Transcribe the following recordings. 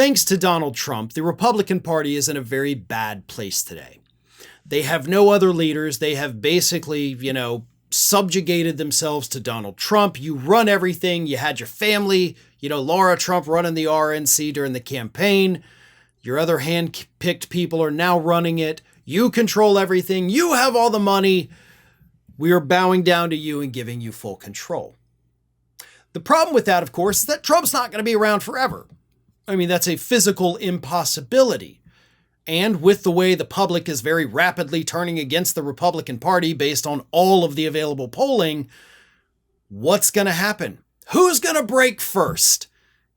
thanks to Donald Trump, the Republican Party is in a very bad place today. They have no other leaders. They have basically, subjugated themselves to Donald Trump. You run everything. You had your family, Laura Trump running the RNC during the campaign. Your other hand-picked people are now running it. You control everything. You have all the money. We are bowing down to you and giving you full control. The problem with that, of course, is that Trump's not going to be around forever. I mean, that's a physical impossibility. And with the way the public is very rapidly turning against the Republican Party based on all of the available polling, what's going to happen? Who's going to break first?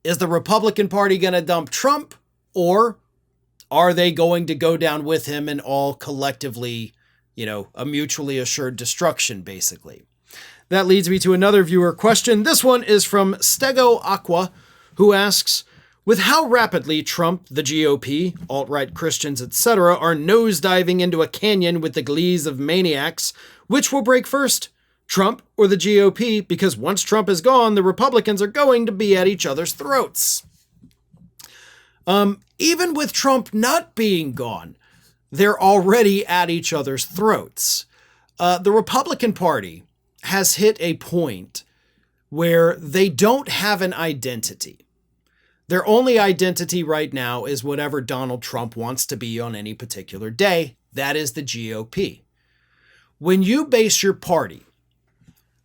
Is the Republican Party going to dump Trump, or are they going to go down with him and all collectively, a mutually assured destruction, basically? That leads me to another viewer question. This one is from Stego Aqua, who asks, with how rapidly Trump, the GOP, alt-right Christians, etc., are nosediving into a canyon with the glees of maniacs, which will break first, Trump or the GOP? Because once Trump is gone, the Republicans are going to be at each other's throats. Even with Trump not being gone, they're already at each other's throats. The Republican Party has hit a point where they don't have an identity. Their only identity right now is whatever Donald Trump wants to be on any particular day. That is the GOP. When you base your party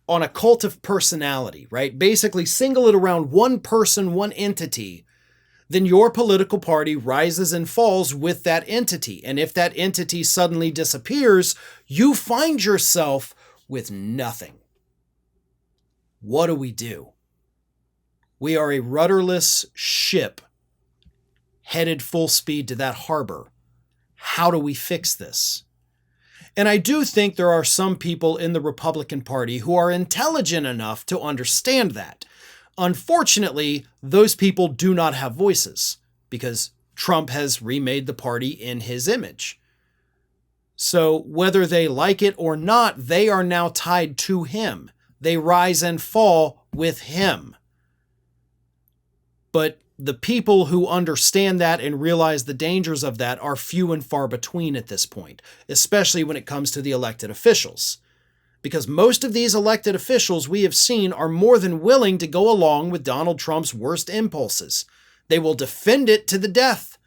on a cult of personality, right? Basically single it around one person, one entity, then your political party rises and falls with that entity. And if that entity suddenly disappears, you find yourself with nothing. What do? We are a rudderless ship headed full speed to that harbor. How do we fix this? And I do think there are some people in the Republican Party who are intelligent enough to understand that. Unfortunately, those people do not have voices because Trump has remade the party in his image. So whether they like it or not, they are now tied to him. They rise and fall with him. But the people who understand that and realize the dangers of that are few and far between at this point, especially when it comes to the elected officials. Because most of these elected officials we have seen are more than willing to go along with Donald Trump's worst impulses. They will defend it to the death.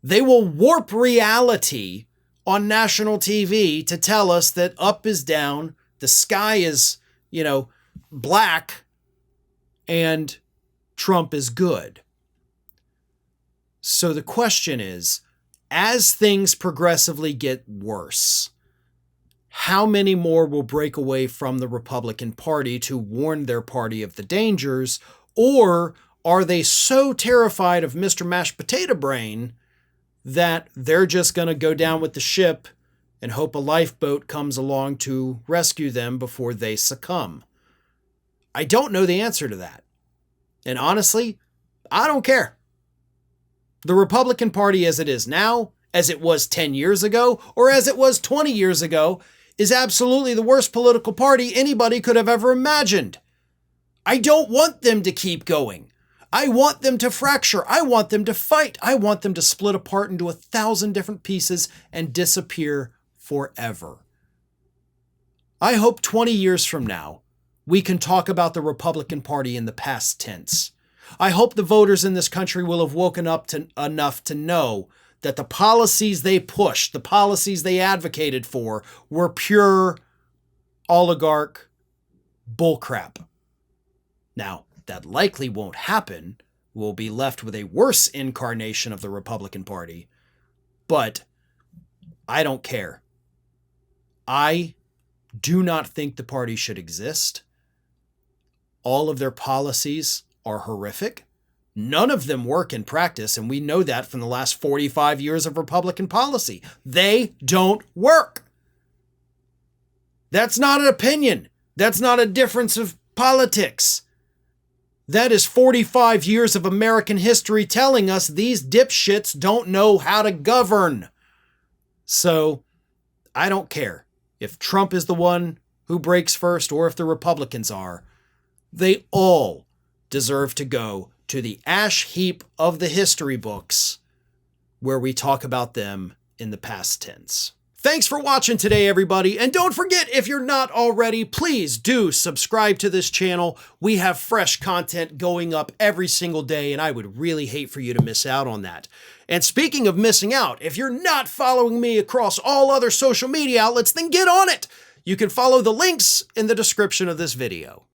They will warp reality on national TV to tell us that up is down, the sky is, black, and Trump is good. So the question is, as things progressively get worse, how many more will break away from the Republican Party to warn their party of the dangers? Or are they so terrified of Mr. Mashed Potato Brain that they're just going to go down with the ship and hope a lifeboat comes along to rescue them before they succumb? I don't know the answer to that. And honestly, I don't care. The Republican Party as it is now, as it was 10 years ago, or as it was 20 years ago, is absolutely the worst political party anybody could have ever imagined. I don't want them to keep going. I want them to fracture. I want them to fight. I want them to split apart into 1,000 different pieces and disappear forever. I hope 20 years from now, we can talk about the Republican Party in the past tense. I hope the voters in this country will have woken up enough to know that the policies they pushed, the policies they advocated for, were pure oligarch bullcrap. Now, that likely won't happen. We'll be left with a worse incarnation of the Republican Party. But I don't care. I do not think the party should exist. All of their policies are horrific. None of them work in practice, and we know that from the last 45 years of Republican policy. They don't work. That's not an opinion. That's not a difference of politics. That is 45 years of American history telling us these dipshits don't know how to govern. So, I don't care if Trump is the one who breaks first or if the Republicans are. They all deserve to go to the ash heap of the history books where we talk about them in the past tense. Thanks for watching today, everybody. And don't forget, if you're not already, please do subscribe to this channel. We have fresh content going up every single day, and I would really hate for you to miss out on that. And speaking of missing out, if you're not following me across all other social media outlets, then get on it. You can follow the links in the description of this video.